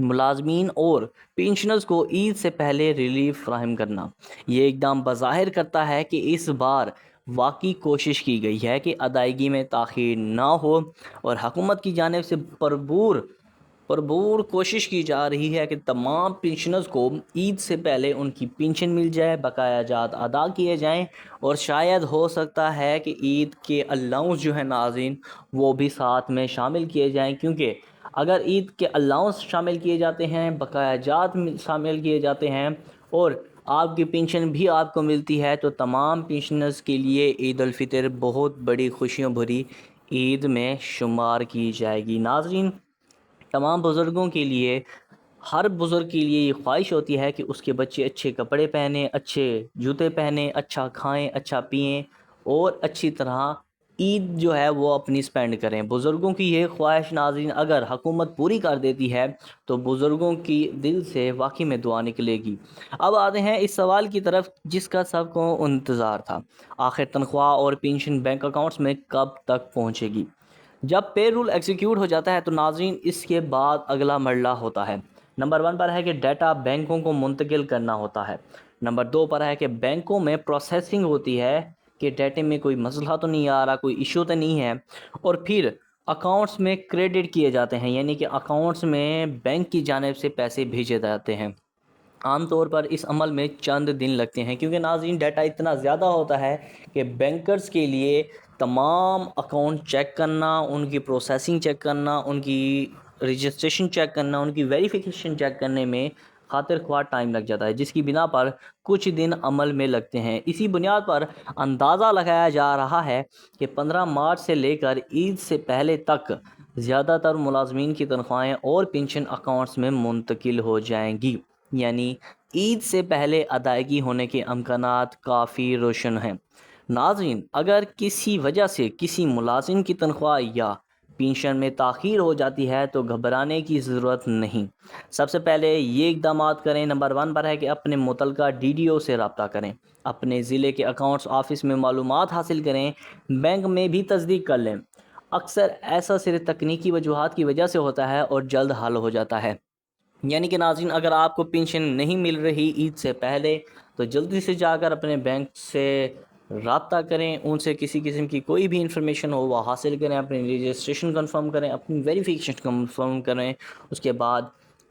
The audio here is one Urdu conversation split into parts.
ملازمین اور پینشنرز کو عید سے پہلے ریلیف فراہم کرنا۔ یہ اقدام بظاہر کرتا ہے کہ اس بار واقعی کوشش کی گئی ہے کہ ادائیگی میں تاخیر نہ ہو اور حکومت کی جانب سے پربور کوشش کی جا رہی ہے کہ تمام پینشنرز کو عید سے پہلے ان کی پینشن مل جائے، بقایا جات ادا کیے جائیں، اور شاید ہو سکتا ہے کہ عید کے الاؤنس جو ہے ناظرین وہ بھی ساتھ میں شامل کیے جائیں، کیونکہ اگر عید کے الاؤنس شامل کیے جاتے ہیں، بقایا جات شامل کیے جاتے ہیں اور آپ کی پینشن بھی آپ کو ملتی ہے، تو تمام پینشنرز کے لیے عید الفطر بہت بڑی خوشیوں بھری عید میں شمار کی جائے گی۔ ناظرین، تمام بزرگوں کے لیے، ہر بزرگ کے لیے یہ خواہش ہوتی ہے کہ اس کے بچے اچھے کپڑے پہنیں، اچھے جوتے پہنیں، اچھا کھائیں، اچھا پئیں اور اچھی طرح عید جو ہے وہ اپنی سپینڈ کریں۔ بزرگوں کی یہ خواہش ناظرین اگر حکومت پوری کر دیتی ہے تو بزرگوں کی دل سے واقعی میں دعا نکلے گی۔ اب آتے ہیں اس سوال کی طرف جس کا سب کو انتظار تھا، آخر تنخواہ اور پینشن بینک اکاؤنٹس میں کب تک پہنچے گی؟ جب پے رول ایگزیکیوٹ ہو جاتا ہے تو ناظرین اس کے بعد اگلا مرحلہ ہوتا ہے۔ نمبر 1 پر ہے کہ ڈیٹا بینکوں کو منتقل کرنا ہوتا ہے۔ نمبر 2 پر ہے کہ بینکوں میں پروسیسنگ ہوتی ہے کہ ڈیٹے میں کوئی مسئلہ تو نہیں آ رہا، کوئی ایشو تو نہیں ہے، اور پھر اکاؤنٹس میں کریڈٹ کیے جاتے ہیں، یعنی کہ اکاؤنٹس میں بینک کی جانب سے پیسے بھیجے جاتے ہیں۔ عام طور پر اس عمل میں چند دن لگتے ہیں، کیونکہ ناظرین ڈیٹا اتنا زیادہ ہوتا ہے کہ بینکرز کے لیے تمام اکاؤنٹ چیک کرنا، ان کی پروسیسنگ چیک کرنا، ان کی رجسٹریشن چیک کرنا، ان کی ویریفیکیشن چیک کرنے میں خاطر خواہ ٹائم لگ جاتا ہے، جس کی بنا پر کچھ دن عمل میں لگتے ہیں۔ اسی بنیاد پر اندازہ لگایا جا رہا ہے کہ 15 مارچ سے لے کر عید سے پہلے تک زیادہ تر ملازمین کی تنخواہیں اور پینشن اکاؤنٹس میں منتقل ہو جائیں گی، یعنی عید سے پہلے ادائیگی ہونے کے امکانات کافی روشن ہیں۔ ناظرین، اگر کسی وجہ سے کسی ملازم کی تنخواہ یا پینشن میں تاخیر ہو جاتی ہے تو گھبرانے کی ضرورت نہیں۔ سب سے پہلے یہ اقدامات کریں۔ نمبر 1 پر ہے کہ اپنے متعلقہ ڈی ڈی او سے رابطہ کریں، اپنے ضلع کے اکاؤنٹس آفس میں معلومات حاصل کریں، بینک میں بھی تصدیق کر لیں۔ اکثر ایسا صرف تکنیکی وجوہات کی وجہ سے ہوتا ہے اور جلد حل ہو جاتا ہے۔ یعنی کہ ناظرین، اگر آپ کو پینشن نہیں مل رہی عید سے پہلے تو جلدی سے جا کر اپنے بینک سے رابطہ کریں، ان سے کسی قسم کی کوئی بھی انفارمیشن ہو وہ حاصل کریں، اپنی رجسٹریشن کنفرم کریں، اپنی ویریفیکیشن کنفرم کریں، اس کے بعد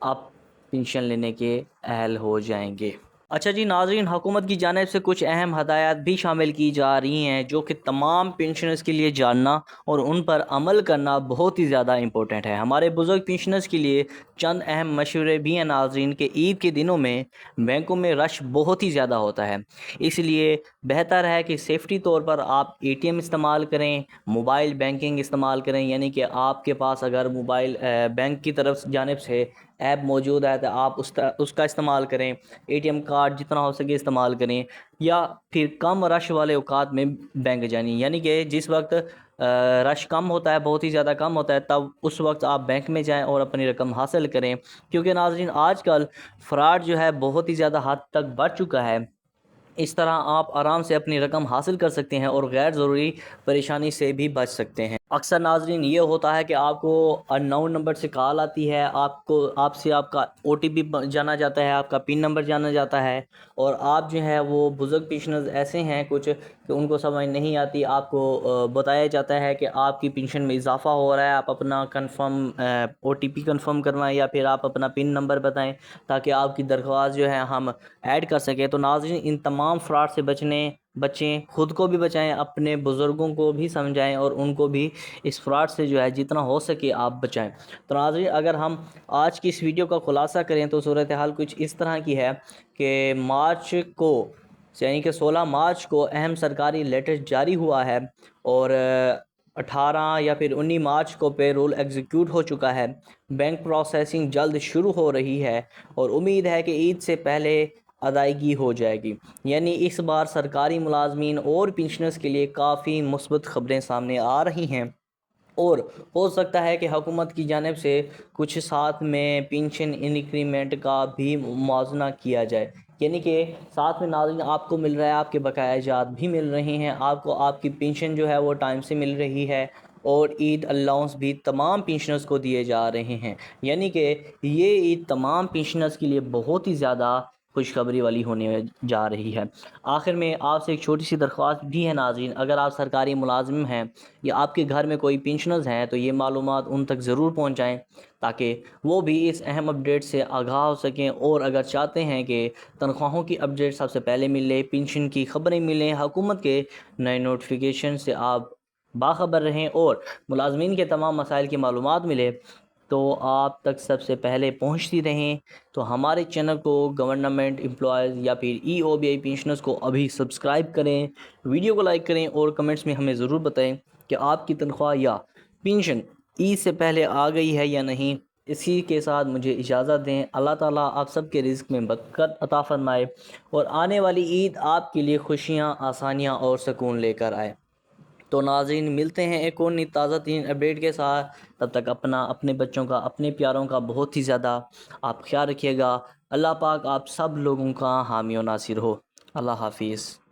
آپ پینشن لینے کے اہل ہو جائیں گے۔ اچھا جی ناظرین، حکومت کی جانب سے کچھ اہم ہدایات بھی شامل کی جا رہی ہیں جو کہ تمام پینشنرز کے لیے جاننا اور ان پر عمل کرنا بہت ہی زیادہ امپورٹنٹ ہے۔ ہمارے بزرگ پینشنرز کے لیے چند اہم مشورے بھی ہیں ناظرین کہ عید کے دنوں میں بینکوں میں رش بہت ہی زیادہ ہوتا ہے، اس لیے بہتر ہے کہ سیفٹی طور پر آپ اے ٹی ایم استعمال کریں، موبائل بینکنگ استعمال کریں، یعنی کہ آپ کے پاس اگر موبائل بینک کی طرف جانب سے ایپ موجود ہے تو آپ اس کا استعمال کریں، اے ٹی ایم کارڈ جتنا ہو سکے استعمال کریں، یا پھر کم رش والے اوقات میں بینک جائیں، یعنی کہ جس وقت رش کم ہوتا ہے، بہت ہی زیادہ کم ہوتا ہے، تب اس وقت آپ بینک میں جائیں اور اپنی رقم حاصل کریں، کیونکہ ناظرین آج کل فراڈ جو ہے بہت ہی زیادہ حد تک بڑھ چکا ہے۔ اس طرح آپ آرام سے اپنی رقم حاصل کر سکتے ہیں اور غیر ضروری پریشانی سے بھی بچ سکتے ہیں۔ اکثر ناظرین یہ ہوتا ہے کہ آپ کو ان نون نمبر سے کال آتی ہے، آپ سے آپ کا او ٹی پی جانا جاتا ہے، آپ کا پن نمبر جانا جاتا ہے، اور آپ جو ہے وہ بزرگ پینشنرز ایسے ہیں کچھ کہ ان کو سمجھ نہیں آتی، آپ کو بتایا جاتا ہے کہ آپ کی پینشن میں اضافہ ہو رہا ہے، آپ اپنا confirm O T P confirm کروائیں یا پھر آپ اپنا پن نمبر بتائیں تاکہ آپ کی درخواست جو ہے ہم ایڈ کر سکیں۔ تو ناظرین ان تمام فراڈ سے بچیں، خود کو بھی بچائیں، اپنے بزرگوں کو بھی سمجھائیں اور ان کو بھی اس فراڈ سے جو ہے جتنا ہو سکے آپ بچائیں۔ تو ناظرین اگر ہم آج کی اس ویڈیو کا خلاصہ کریں تو صورتحال کچھ اس طرح کی ہے کہ مارچ کو، یعنی کہ 16 مارچ کو اہم سرکاری لیٹر جاری ہوا ہے اور 18 یا پھر 19 مارچ کو پے رول ایگزیکیوٹ ہو چکا ہے، بینک پروسیسنگ جلد شروع ہو رہی ہے اور امید ہے کہ عید سے پہلے ادائیگی ہو جائے گی، یعنی اس بار سرکاری ملازمین اور پینشنرز کے لیے کافی مثبت خبریں سامنے آ رہی ہیں، اور ہو سکتا ہے کہ حکومت کی جانب سے کچھ ساتھ میں پینشن انکریمنٹ کا بھی موازنہ کیا جائے، یعنی کہ ساتھ میں ناظرین آپ کو مل رہا ہے، آپ کے بقایا جات بھی مل رہے ہیں، آپ کو آپ کی پینشن جو ہے وہ ٹائم سے مل رہی ہے، اور عید الاؤنس بھی تمام پینشنرز کو دیے جا رہے ہیں، یعنی کہ یہ عید تمام پینشنرز کے لیے بہت ہی زیادہ خوشخبری والی ہونے جا رہی ہے۔ آخر میں آپ سے ایک چھوٹی سی درخواست بھی ہے ناظرین، اگر آپ سرکاری ملازم ہیں یا آپ کے گھر میں کوئی پینشنرز ہیں تو یہ معلومات ان تک ضرور پہنچائیں تاکہ وہ بھی اس اہم اپڈیٹ سے آگاہ ہو سکیں، اور اگر چاہتے ہیں کہ تنخواہوں کی اپڈیٹ سب سے پہلے ملے، پینشن کی خبریں ملیں، حکومت کے نئے نوٹیفیکیشن سے آپ باخبر رہیں اور ملازمین کے تمام مسائل کی معلومات ملے تو آپ تک سب سے پہلے پہنچتی رہیں، تو ہمارے چینل کو گورنمنٹ امپلائیز یا پھر EOBI پینشنرز کو ابھی سبسکرائب کریں، ویڈیو کو لائک کریں اور کمنٹس میں ہمیں ضرور بتائیں کہ آپ کی تنخواہ یا پینشن عید سے پہلے آ گئی ہے یا نہیں۔ اسی کے ساتھ مجھے اجازت دیں، اللہ تعالیٰ آپ سب کے رزق میں برکت عطا فرمائے اور آنے والی عید آپ کے لیے خوشیاں، آسانیاں اور سکون لے کر آئے۔ تو ناظرین، ملتے ہیں ایک اور نئی تازہ ترین اپڈیٹ کے ساتھ، تب تک اپنے بچوں کا، اپنے پیاروں کا بہت ہی زیادہ آپ خیال رکھیے گا۔ اللہ پاک آپ سب لوگوں کا حامی و ناصر ہو۔ اللہ حافظ۔